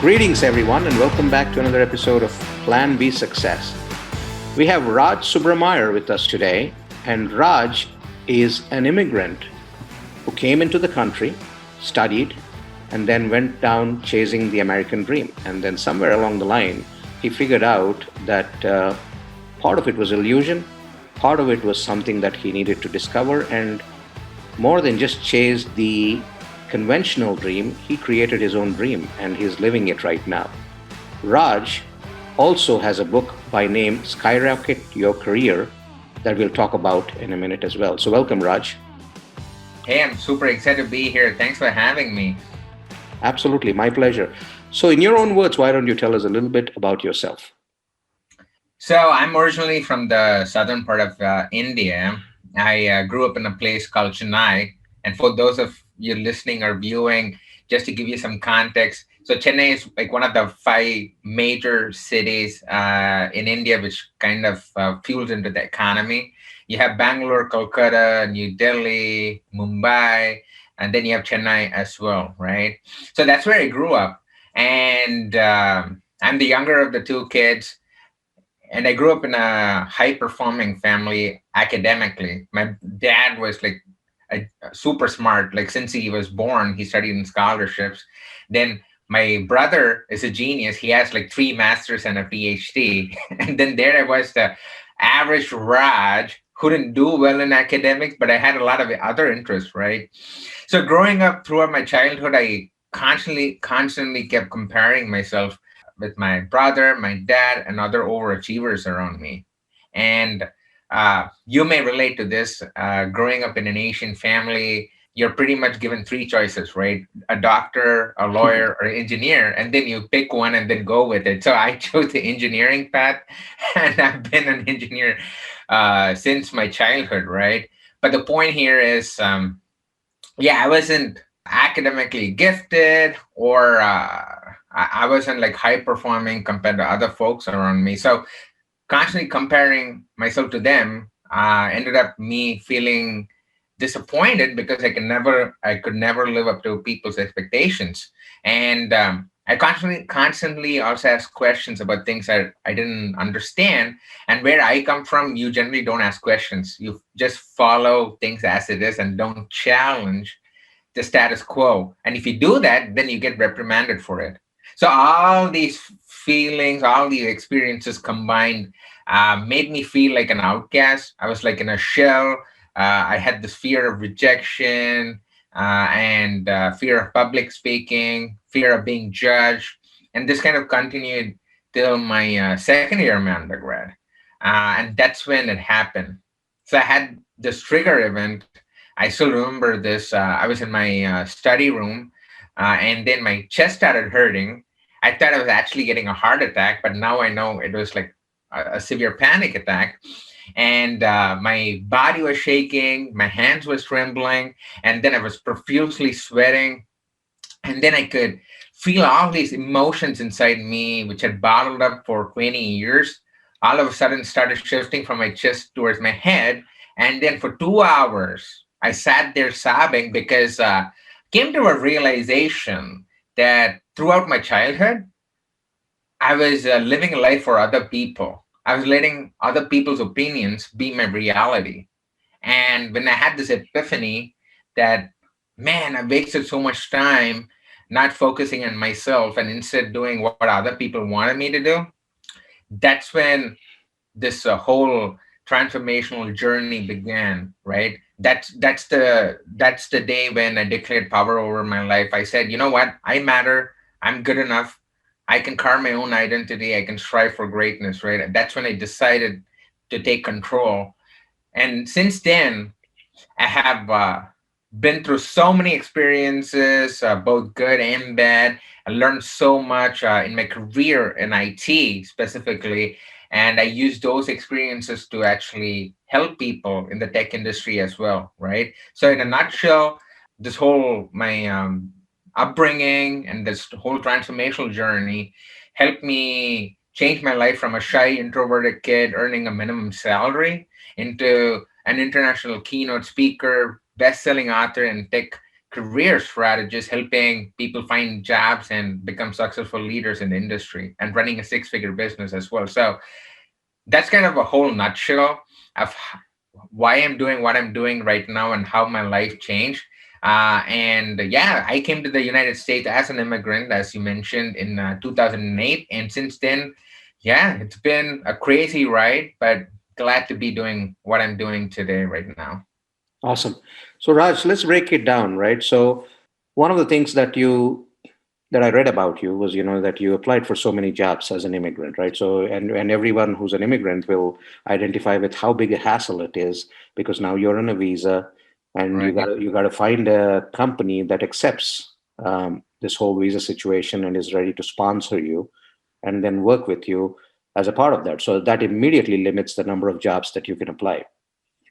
Greetings, everyone, and welcome back to another episode of Plan B Success. We have Raj Subrameyer with us today, and Raj is an immigrant who came into the country, studied, and then went down chasing the American dream. And then somewhere along the line, he figured out that part of it was illusion, part of it was something that he needed to discover, and more than just chase the conventional dream, he created his own dream and he's living it right now. Raj also has a book by name Skyrocket Your Career that we'll talk about in a minute as well. So welcome, Raj. Hey, I'm super excited to be here. Thanks for having me. Absolutely, my pleasure. So in your own words, why don't you tell us a little bit about yourself? So I'm originally from the southern part of India. I grew up in a place called Chennai. And for those of you listening or viewing, just to give you some context, so Chennai is like one of the five major cities in India, which kind of fuels into the economy. You have Bangalore, Kolkata, New Delhi, Mumbai, and then you have Chennai as well, right? So that's where I grew up. And I'm the younger of the two kids. And I grew up in a high-performing family academically. My dad was like super smart. Like since he was born, he studied in scholarships. Then my brother is a genius. He has like 3 masters and a PhD. And then there I was, the average Raj who didn't do well in academics, but I had a lot of other interests, right? So growing up throughout my childhood, I constantly kept comparing myself with my brother, my dad, and other overachievers around me. And you may relate to this. Growing up in an Asian family, you're pretty much given 3 choices, right? A doctor, a lawyer, or engineer, and then you pick one and then go with it. So I chose the engineering path, and I've been an engineer since my childhood, right? But the point here is, I wasn't academically gifted, or I wasn't like high performing compared to other folks around me. So constantly comparing myself to them ended up me feeling disappointed because I could never live up to people's expectations. And I constantly also ask questions about things that I didn't understand. And where I come from, you generally don't ask questions. You just follow things as it is and don't challenge the status quo. And if you do that, then you get reprimanded for it. So all these feelings, all these experiences combined made me feel like an outcast. I was like in a shell. I had this fear of rejection and fear of public speaking, fear of being judged. And this kind of continued till my second year of my undergrad. And that's when it happened. So I had this trigger event. I still remember this. I was in my study room, and then my chest started hurting. I thought I was actually getting a heart attack, but now I know it was like a severe panic attack. And my body was shaking, my hands was trembling, and then I was profusely sweating. And then I could feel all these emotions inside me, which had bottled up for 20 years, all of a sudden started shifting from my chest towards my head. And then for 2 hours, I sat there sobbing because came to a realization that throughout my childhood, I was living a life for other people. I was letting other people's opinions be my reality. And when I had this epiphany that, man, I wasted so much time not focusing on myself and instead doing what other people wanted me to do, that's when this whole transformational journey began, right? That's the day when I declared power over my life. I said, you know what? I matter. I'm good enough. I can carve my own identity. I can strive for greatness, right? That's when I decided to take control. And since then, I have been through so many experiences, both good and bad. I learned so much in my career in IT specifically. And I use those experiences to actually help people in the tech industry as well, right? So in a nutshell, this whole my upbringing and this whole transformational journey helped me change my life from a shy, introverted kid earning a minimum salary into an international keynote speaker, best-selling author, and tech career strategist, helping people find jobs and become successful leaders in the industry, and running a six-figure business as well. So that's kind of a whole nutshell of why I'm doing what I'm doing right now and how my life changed. And yeah, I came to the United States as an immigrant, as you mentioned, in 2008. And since then, yeah, it's been a crazy ride, but glad to be doing what I'm doing today, right now. Awesome. So Raj, let's break it down, right? So one of the things that I read about you was, that you applied for so many jobs as an immigrant, right? So, and everyone who's an immigrant will identify with how big a hassle it is, because now you're on a visa, and Right, you got to find a company that accepts this whole visa situation and is ready to sponsor you, and then work with you as a part of that. So that immediately limits the number of jobs that you can apply.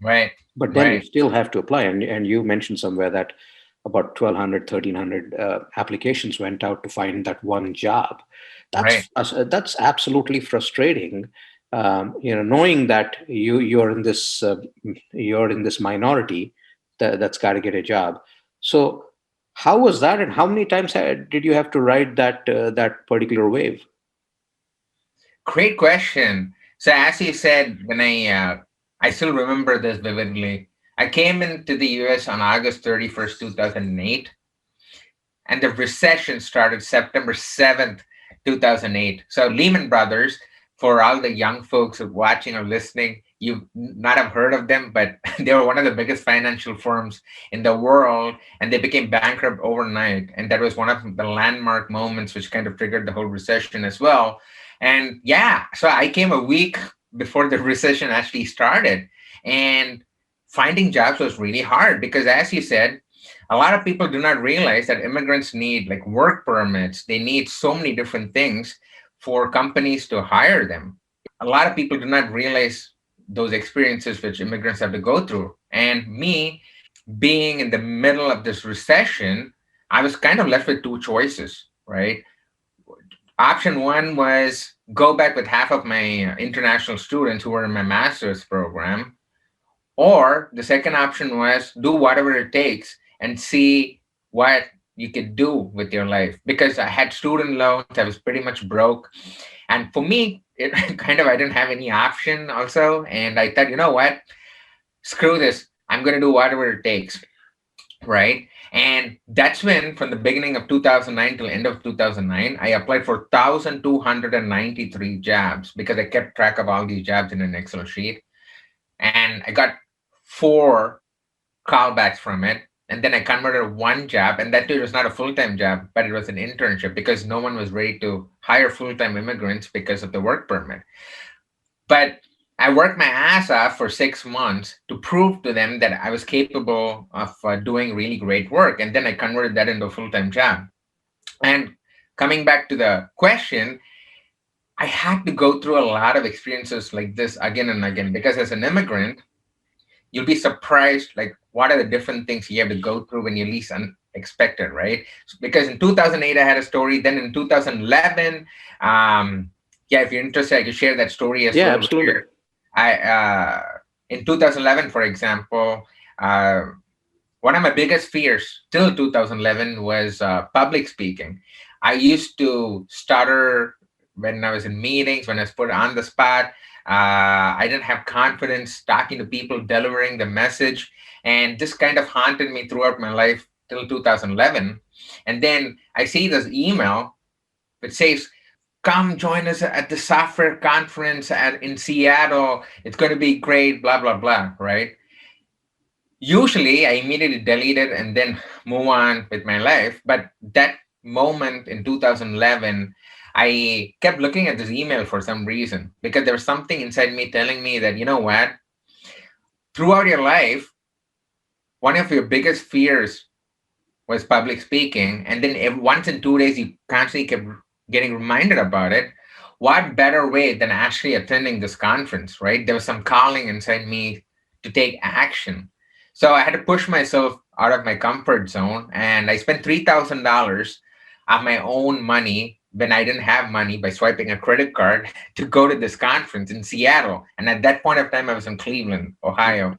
right, But then you right, still have to apply, and you mentioned somewhere that about 1,200, 1,300 applications went out to find that one job. right. That's absolutely frustrating. Knowing that you're in this minority that's got to get a job. So how was that, and how many times did you have to ride that particular wave? Great question. So as you said, I still remember this vividly. I came into the US on August 31st, 2008, and the recession started September 7th, 2008. So Lehman Brothers, for all the young folks who are watching or listening, you not have heard of them, but they were one of the biggest financial firms in the world, and they became bankrupt overnight. And that was one of the landmark moments which kind of triggered the whole recession as well. And yeah, so I came a week before the recession actually started. And finding jobs was really hard because, as you said, a lot of people do not realize that immigrants need like work permits. They need so many different things for companies to hire them. A lot of people do not realize those experiences which immigrants have to go through. And me, being in the middle of this recession, I was kind of left with two choices, right? Option one was go back with half of my international students who were in my master's program, or the second option was do whatever it takes and see what you could do with your life. Because I had student loans, I was pretty much broke. And for me, it kind of I didn't have any option also. And I thought, you know what? Screw this. I'm gonna do whatever it takes. Right. And that's when, from the beginning of 2009 till end of 2009, I applied for 1,293 jobs because I kept track of all these jobs in an Excel sheet. And I got four callbacks from it. And then I converted one job, and that too was not a full time job, but it was an internship because no one was ready to hire full time immigrants because of the work permit. But I worked my ass off for 6 months to prove to them that I was capable of doing really great work. And then I converted that into a full time job. And coming back to the question, I had to go through a lot of experiences like this again and again because as an immigrant, you'll be surprised like what are the different things you have to go through when you least unexpected, right? Because in 2008 I had a story, then in 2011, yeah, if you're interested I could share that story as Yeah, well absolutely. here. I In 2011, for example, uh, one of my biggest fears till 2011 was public speaking. I used to stutter when I was in meetings, when I was put on the spot. I didn't have confidence talking to people, delivering the message. And this kind of haunted me throughout my life till 2011. And then I see this email which says, come join us at the software conference in Seattle. It's going to be great, blah, blah, blah, right? Usually I immediately delete it and then move on with my life. But that moment in 2011, I kept looking at this email for some reason because there was something inside me telling me that, you know what, throughout your life, one of your biggest fears was public speaking. And then once in 2 days, you constantly kept getting reminded about it. What better way than actually attending this conference, right? There was some calling inside me to take action. So I had to push myself out of my comfort zone. And I spent $3,000 of my own money when I didn't have money by swiping a credit card to go to this conference in Seattle. And at that point of time, I was in Cleveland, Ohio.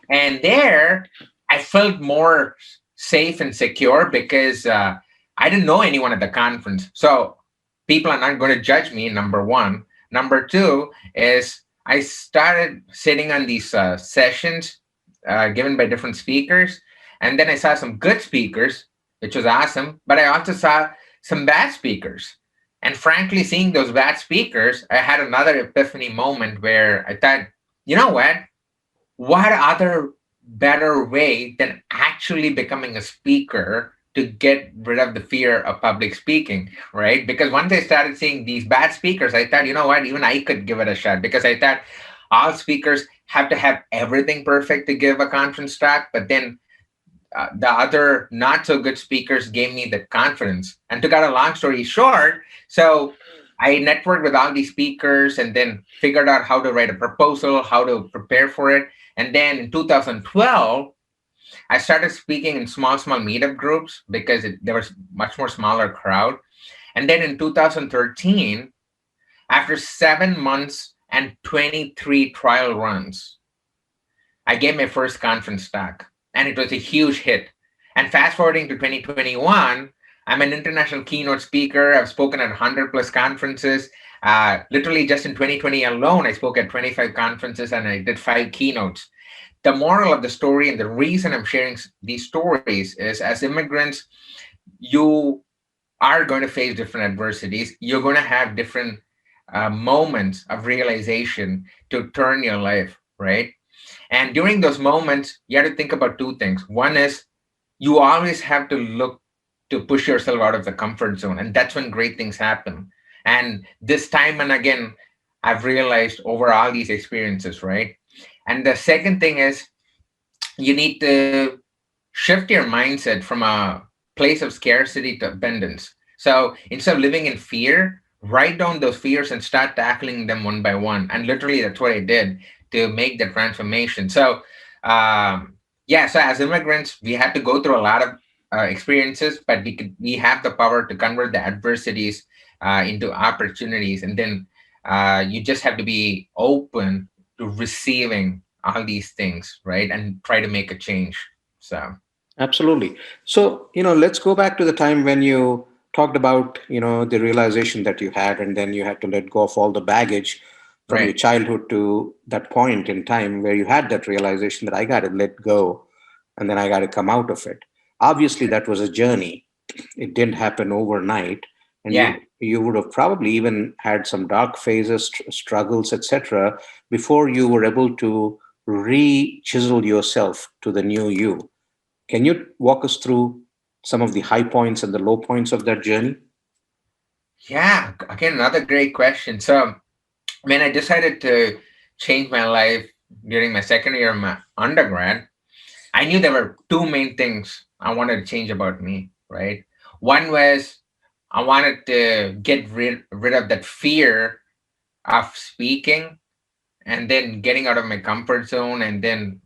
And there, I felt more. safe and secure because I didn't know anyone at the conference. So people are not going to judge me, number one. Number two is I started sitting on these sessions given by different speakers. And then I saw some good speakers, which was awesome. But I also saw some bad speakers. And frankly, seeing those bad speakers, I had another epiphany moment where I thought, you know what other better way than actually becoming a speaker to get rid of the fear of public speaking, right? Because once I started seeing these bad speakers, I thought, you know what, even I could give it a shot, because I thought all speakers have to have everything perfect to give a conference talk. But then the other not so good speakers gave me the confidence. And to cut a long story short, so I networked with all these speakers and then figured out how to write a proposal, how to prepare for it. And then in 2012, I started speaking in small meetup groups because there was much more smaller crowd. And then in 2013, after 7 months and 23 trial runs, I gave my first conference talk, and it was a huge hit. And fast forwarding to 2021, I'm an international keynote speaker. I've spoken at 100 plus conferences. Literally, just in 2020 alone, I spoke at 25 conferences and I did 5 keynotes. The moral of the story and the reason I'm sharing these stories is, as immigrants, you are going to face different adversities. You're going to have different moments of realization to turn your life, right? And during those moments, you have to think about 2 things. One is you always have to look to push yourself out of the comfort zone. And that's when great things happen. And this time and again, I've realized over all these experiences, right? And the second thing is you need to shift your mindset from a place of scarcity to abundance. So instead of living in fear, write down those fears and start tackling them one by one. And literally, that's what I did to make the transformation. So, yeah, so as immigrants, we had to go through a lot of experiences, but we have the power to convert the adversities into opportunities. And then you just have to be open to receiving all these things, right? And try to make a change. So, Absolutely. So, let's go back to the time when you talked about, the realization that you had, and then you had to let go of all the baggage from your right. childhood to that point in time where you had that realization that I got to let go and then I got to come out of it. Obviously, that was a journey. It didn't happen overnight, and Yeah. you would have probably even had some dark phases, struggles, etc., before you were able to re-chisel yourself to the new you. Can you walk us through some of the high points and the low points of that journey? Yeah. Again, another great question. So, when I decided to change my life during my second year of my undergrad, I knew there were 2 main things I wanted to change about me, right? One was I wanted to get rid of that fear of speaking and then getting out of my comfort zone and then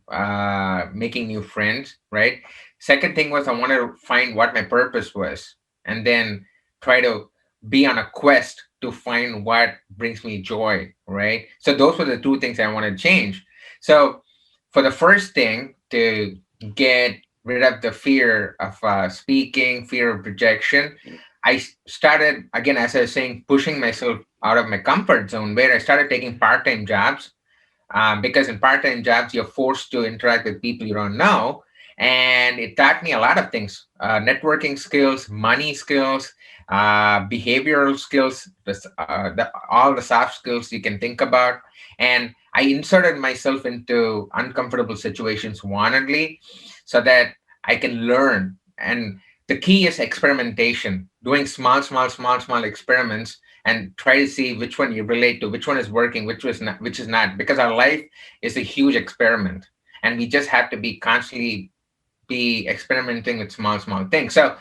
making new friends, right? Second thing was I wanted to find what my purpose was and then try to be on a quest to find what brings me joy, right? So those were the 2 things I wanted to change. So for the first thing, to get rid of the fear of speaking, fear of rejection, I started, again, as I was saying, pushing myself out of my comfort zone, where I started taking part-time jobs, because in part-time jobs you're forced to interact with people you don't know, and it taught me a lot of things: networking skills, money skills, behavioral skills, all the soft skills you can think about. And I inserted myself into uncomfortable situations wantedly so that I can learn. And the key is experimentation, doing small experiments and try to see which one you relate to, which one is working, which is not, because our life is a huge experiment, and we just have to be constantly be experimenting with small things. So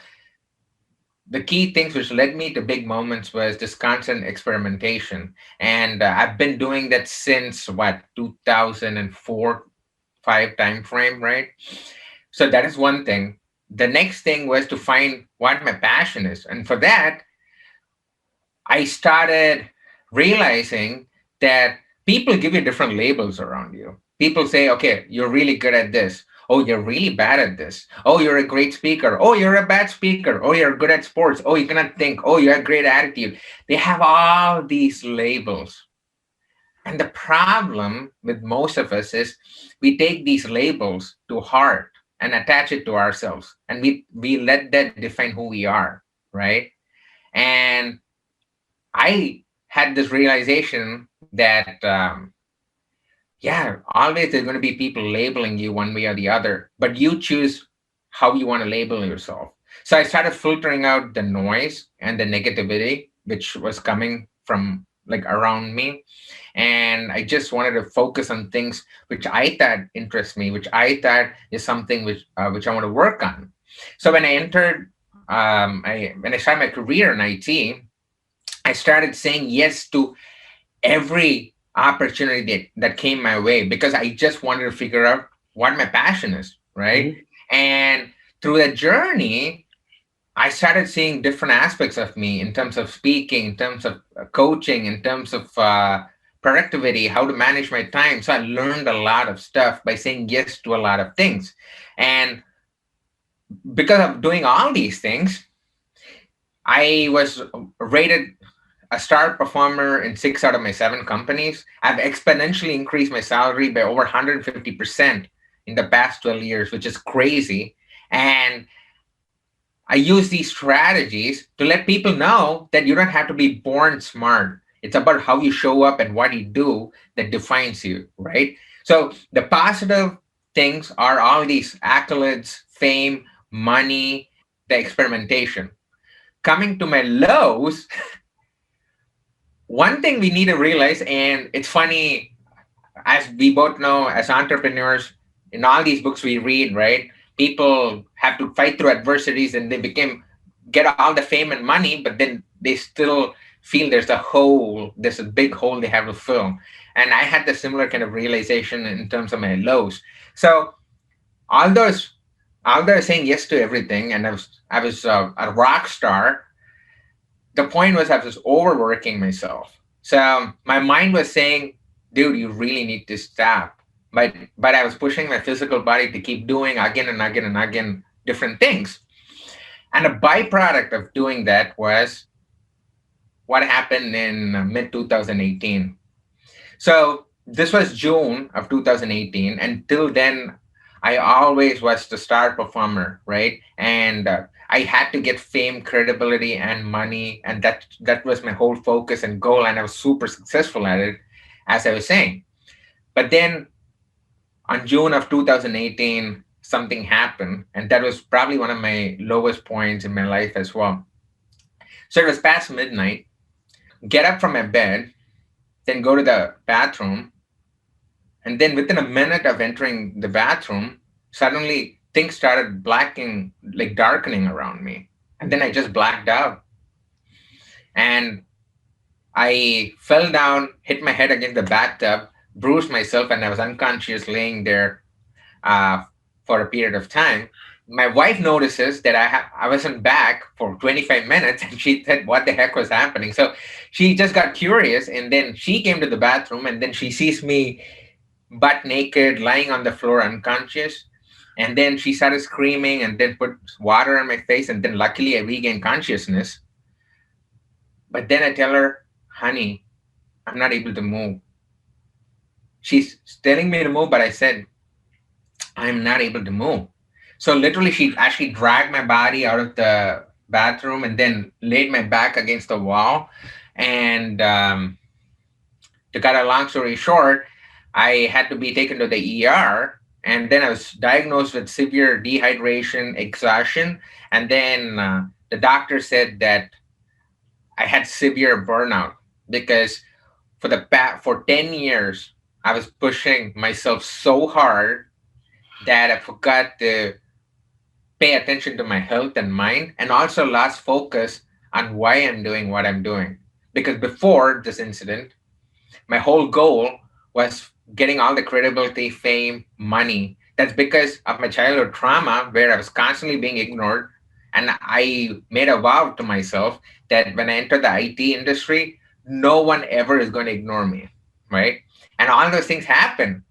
the key things which led me to big moments was this constant experimentation, and I've been doing that since what, 2004 5 time frame, right? So that is one thing. The next thing was to find what my passion is, and for that I started realizing that people give you different labels around you. People say, okay, you're really good at this, Oh, you're really bad at this. Oh, you're a great speaker. Oh, you're a bad speaker. Oh, you're good at sports. Oh, you cannot think. Oh, you have great attitude. They have all these labels. And the problem with most of us is we take these labels to heart and attach it to ourselves. And we let that define who we are, right? And I had this realization that, yeah, always there's going to be people labeling you one way or the other, but you choose how you want to label yourself. So I started filtering out the noise and the negativity which was coming from like around me, and I just wanted to focus on things which I thought interest me, which I thought is something which I want to work on. So when I entered, when I started my career in IT, I started saying yes to every opportunity that came my way because I just wanted to figure out what my passion is, right? Mhm. And through that journey, I started seeing different aspects of me in terms of speaking, in terms of coaching, in terms of productivity, how to manage my time. So I learned a lot of stuff by saying yes to a lot of things. And because of doing all these things, I was rated a star performer in 6 out of my 7 companies. I've exponentially increased my salary by over 150% in the past 12 years, which is crazy. And I use these strategies to let people know that you don't have to be born smart. It's about how you show up and what you do that defines you, right? So the positive things are all these accolades, fame, money, the experimentation. Coming to my lows, one thing we need to realize, and it's funny, as we both know, as entrepreneurs, in all these books we read, right? People have to fight through adversities and they became get all the fame and money, but then they still feel there's a big hole they have to fill. And I had the similar kind of realization in terms of my lows. So all those although I was saying yes to everything and I was a rock star, the point was I was overworking myself. So my mind was saying, dude, you really need to stop. But I was pushing my physical body to keep doing again and again and again different things. And a byproduct of doing that was what happened in mid 2018. So this was June of 2018. And till then, I always was the star performer, right? And I had to get fame, credibility, and money, and that was my whole focus and goal. And I was super successful at it, as I was saying. But then on June of 2018, something happened, and that was probably one of my lowest points in my life as well. So it was past midnight. Get up from my bed, then go to the bathroom, and then within a minute of entering the bathroom, suddenly things started blacking, like darkening around me. And then I just blacked out. And I fell down, hit my head against the bathtub, bruised myself, and I was unconscious laying there uh, for a period of time. My wife notices that I wasn't back for 25 minutes and she said, what the heck was happening? So she just got curious and then she came to the bathroom and then she sees me butt naked, lying on the floor, unconscious. And then she started screaming and then put water on my face. And then luckily I regained consciousness. But then I tell her, honey, I'm not able to move. She's telling me to move, but I said, I'm not able to move. So literally, she actually dragged my body out of the bathroom and then laid my back against the wall. And to cut a long story short, I had to be taken to the ER. And then I was diagnosed with severe dehydration, exhaustion. And then the doctor said that I had severe burnout because for 10 years, I was pushing myself so hard that I forgot to pay attention to my health and mind and also lost focus on why I'm doing what I'm doing. Because before this incident, my whole goal was getting all the credibility, fame, money. That's because of my childhood trauma where I was constantly being ignored. And I made a vow to myself that when I enter the IT industry, no one ever is going to ignore me. Right. And all those things happen.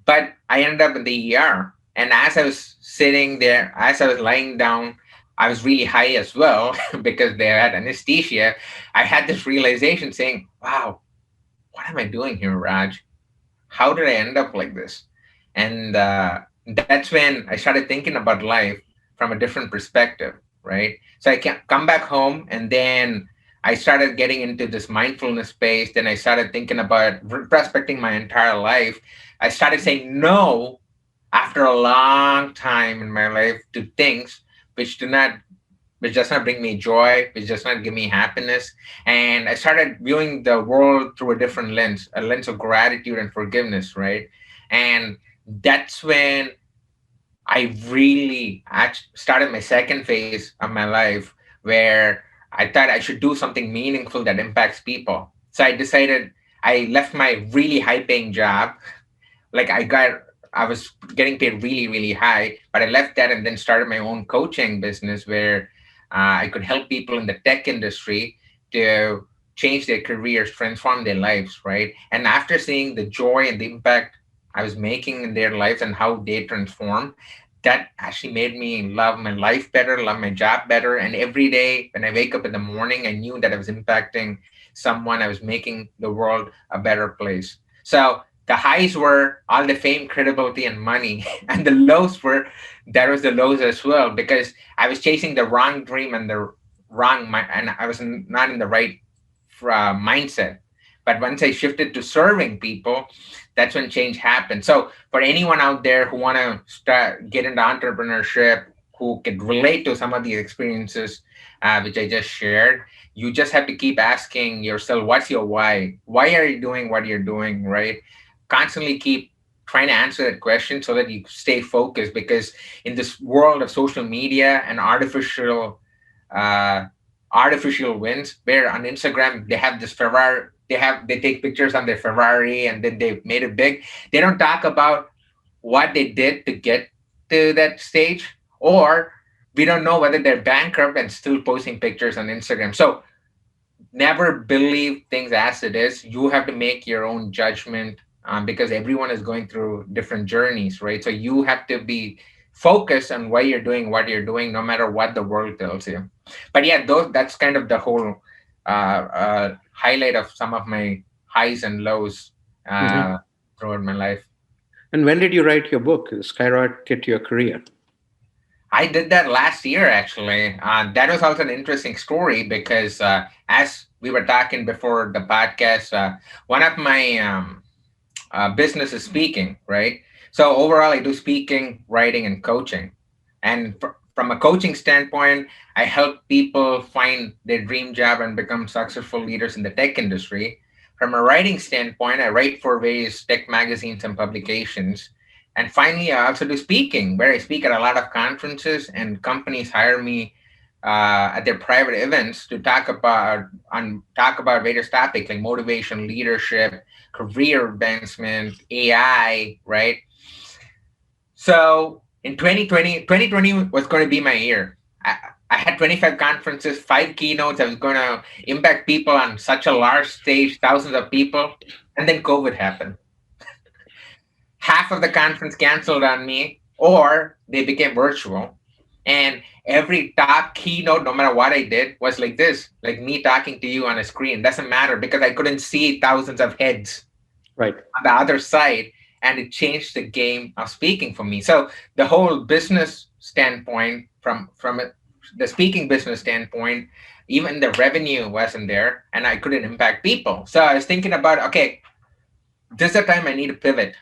But I ended up in the ER. And as I was sitting there, as I was lying down, I was really high as well because they had anesthesia. I had this realization saying, wow, what am I doing here, Raj? How did I end up like this? And that's when I started thinking about life from a different perspective, right? So I can come back home, and then I started getting into this mindfulness space. Then I started thinking about prospecting my entire life. I started saying no after a long time in my life to things which do not which does not bring me joy, which does not give me happiness. And I started viewing the world through a different lens, a lens of gratitude and forgiveness, right? And that's when I really started my second phase of my life where I thought I should do something meaningful that impacts people. So I decided I left my really high paying job. Like I was getting paid really, really high, but I left that and then started my own coaching business where I could help people in the tech industry to change their careers, transform their lives, right? And after seeing the joy and the impact I was making in their lives and how they transform, that actually made me love my life better, love my job better. And every day when I wake up in the morning, I knew that I was impacting someone, I was making the world a better place. So the highs were all the fame, credibility, and money, and the lows were there was the lows as well because I was chasing the wrong dream and the and I was not in the right mindset. But once I shifted to serving people, that's when change happened. So for anyone out there who want to start get into entrepreneurship, who can relate to some of the experiences which I just shared, you just have to keep asking yourself, what's your why? Why are you doing what you're doing, right? Constantly keep trying to answer that question so that you stay focused because in this world of social media and uh, artificial wins where on Instagram they have this Ferrari, they take pictures on their Ferrari and then they made it big. They don't talk about what they did to get to that stage, or we don't know whether they're bankrupt and still posting pictures on Instagram. So never believe things as it is. You have to make your own judgment because everyone is going through different journeys, right? So you have to be focused on why you're doing what you're doing, no matter what the world tells you. But yeah, that's kind of the whole highlight of some of my highs and lows Mhm. throughout my life. And when did you write your book, Skyrocket Your Career? I did that last year, actually. That was also an interesting story because, as we were talking before the podcast, one of my business is speaking, right? So overall, I do speaking, writing, and coaching. And from a coaching standpoint, I help people find their dream job and become successful leaders in the tech industry. From a writing standpoint, I write for various tech magazines and publications. And finally, I also do speaking, where I speak at a lot of conferences, and companies hire me at their private events to talk about various topics like motivation, leadership, career advancement, AI, right? So in 2020 was going to be my year. I had 25 conferences, five keynotes. I was going to impact people on such a large stage, thousands of people. And then COVID happened. Half of the conference canceled on me, or they became virtual. And every top keynote, no matter what I did, was like this, like me talking to you on a screen. Doesn't matter because I couldn't see thousands of heads Right. on the other side, and it changed the game of speaking for me. So the whole business standpoint, the speaking business standpoint, even the revenue wasn't there, and I couldn't impact people. So I was thinking about, okay, this is the time I need to pivot.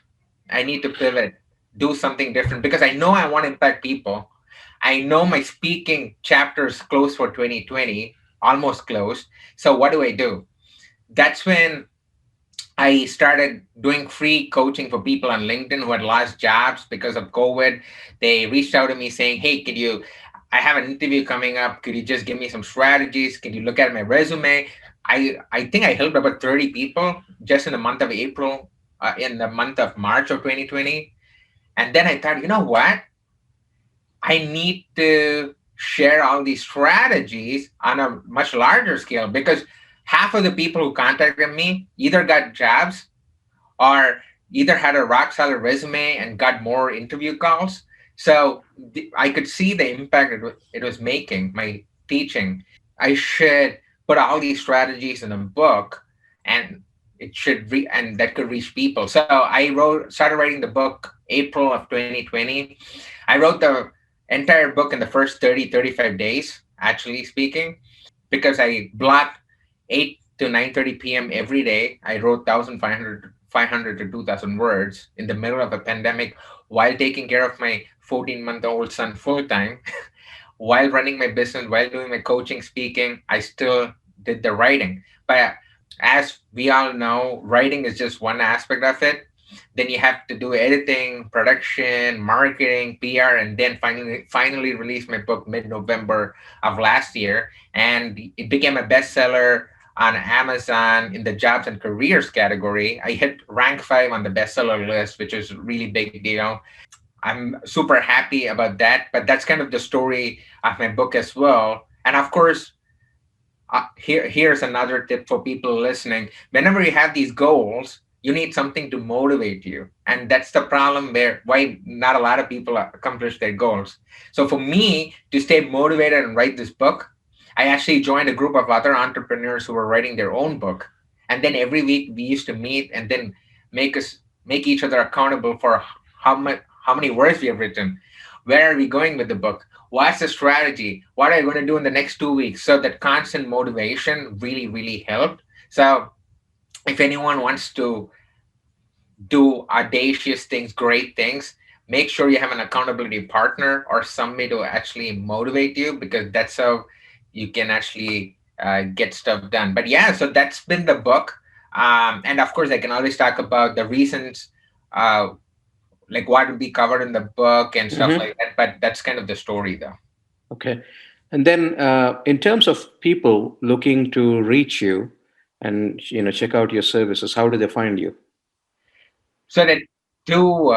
I need to pivot, do something different because I know I want to impact people. I know my speaking chapter is closed for 2020, almost closed. So what do I do? That's when I started doing free coaching for people on LinkedIn who had lost jobs because of COVID. They reached out to me saying, "Hey, I have an interview coming up. Could you just give me some strategies? Can you look at my resume?" I think I helped about 30 people just in the month of April, in the month of March of 2020. And then I thought, you know what? I need to share all these strategies on a much larger scale because half of the people who contacted me either got jobs or either had a rock solid resume and got more interview calls. So I could see the impact it was making, my teaching. I should put all these strategies in a book, and and that could reach people. So I started writing the book April of 2020. I wrote the entire book in the first 30-35 days, actually speaking, because I blocked 8 to 9:30 p.m. every day. I wrote 1,500 to 2,000 words in the middle of a pandemic while taking care of my 14-month-old son full time, while running my business, while doing my coaching, speaking. I still did the writing. But as we all know, writing is just one aspect of it. Then you have to do editing, production, marketing, PR, and then finally release my book mid-November of last year, and it became a bestseller on Amazon in the jobs and careers category. I hit rank 5 on the bestseller list, which is a really big deal. I'm super happy about that. But that's kind of the story of my book as well. And of course, here's another tip for people listening. Whenever you have these goals, you need something to motivate you, and that's the problem where why not a lot of people accomplish their goals. So for me to stay motivated and write this book, I actually joined a group of other entrepreneurs who were writing their own book, and then every week we used to meet and then make each other accountable for how many words we have written, where are we going with the book, what's the strategy, what are you going to do in the next 2 weeks. So that constant motivation really helped. So if anyone wants to do audacious things, great things, make sure you have an accountability partner or somebody to actually motivate you, because that's how you can actually get stuff done. But yeah, so that's been the book. And of course, I can always talk about the reasons, like what would be covered in the book and stuff Mm-hmm. like that. But that's kind of the story, though. Okay. And then, in terms of people looking to reach you and check out your services, how do they find you? So that two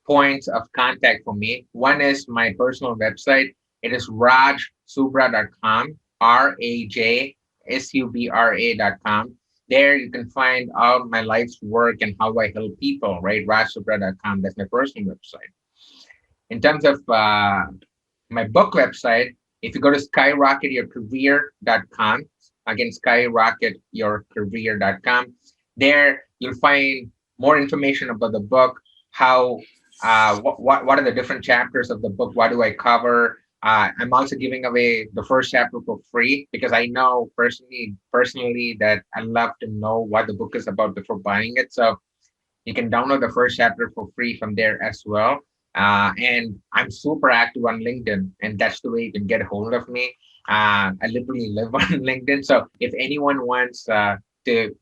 points of contact for me. One is my personal website. It is rajsubra.com, rajsubra.com. There you can find all my life's work and how I help people, right? Rajsubra.com. That's my personal website. In terms of my book website, if you go to skyrocketyourcareer.com, again, skyrocketyourcareer.com, there you'll find more information about the book, how, what are the different chapters of the book, what do I cover. I'm also giving away the first chapter for free, because I know personally that I love to know what the book is about before buying it. So you can download the first chapter for free from there as well. And I'm super active on LinkedIn, and that's the way you can get a hold of me. I literally live on LinkedIn. So if anyone to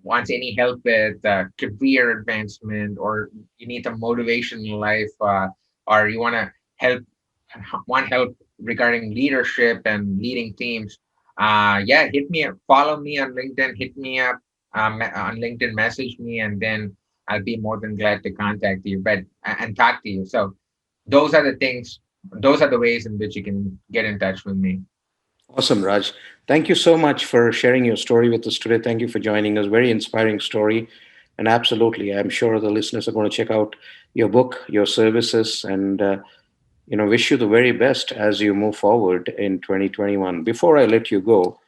wants any help with career advancement, or you need some motivation in life, or you help want help regarding leadership and leading teams, yeah, hit me up, follow me on LinkedIn, hit me up on LinkedIn, message me, and then I'll be more than glad to contact you, but and talk to you. So those are the things, those are the ways in which you can get in touch with me. Awesome, Raj. Thank you so much for sharing your story with us today. Thank you for joining us. Very inspiring story. And absolutely, I'm sure the listeners are going to check out your book, your services, and wish you the very best as you move forward in 2021. Before I let you go,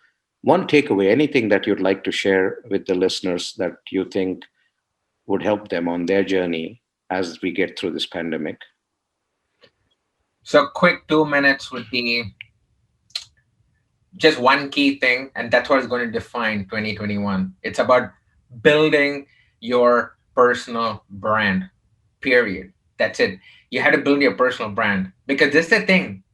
one takeaway, anything that you'd like to share with the listeners that you think would help them on their journey as we get through this pandemic? So quick 2 minutes would be just one key thing, and that's what is going to define 2021. It's about building your personal brand, period. That's it. You have to build your personal brand, because this is the thing.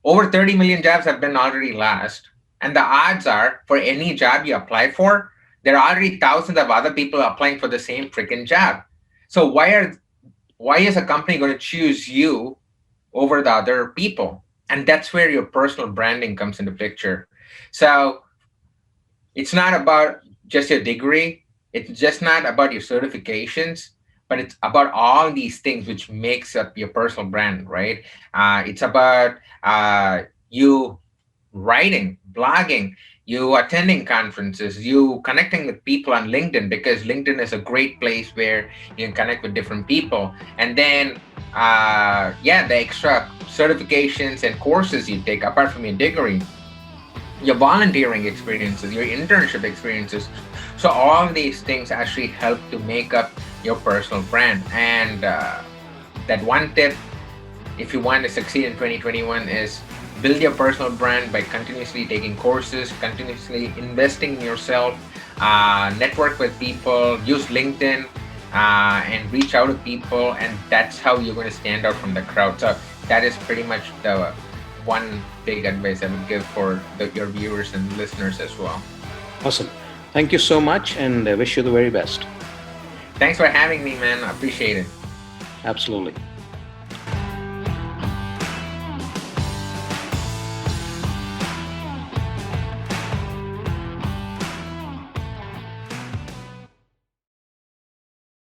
Over 30 million jobs have been already lost. And the odds are, for any job you apply for, there are already thousands of other people applying for the same freaking job. So why is a company going to choose you over the other people? And that's where your personal branding comes into picture. So it's not about just your degree. It's just not about your certifications, but it's about all these things which makes up your personal brand, right? It's about you writing, blogging, you attending conferences, you connecting with people on LinkedIn, because LinkedIn is a great place where you can connect with different people. And then, yeah, the extra certifications and courses you take apart from your degree, your volunteering experiences, your internship experiences. So all these things actually help to make up your personal brand. And that one tip, if you want to succeed in 2021, is build your personal brand by continuously taking courses, continuously investing in yourself, network with people, use LinkedIn, and reach out to people. And that's how you're going to stand out from the crowd. So that is pretty much the one big advice I would give for your viewers and listeners as well. Awesome. Thank you so much, and I wish you the very best. Thanks for having me, man. I appreciate it. Absolutely.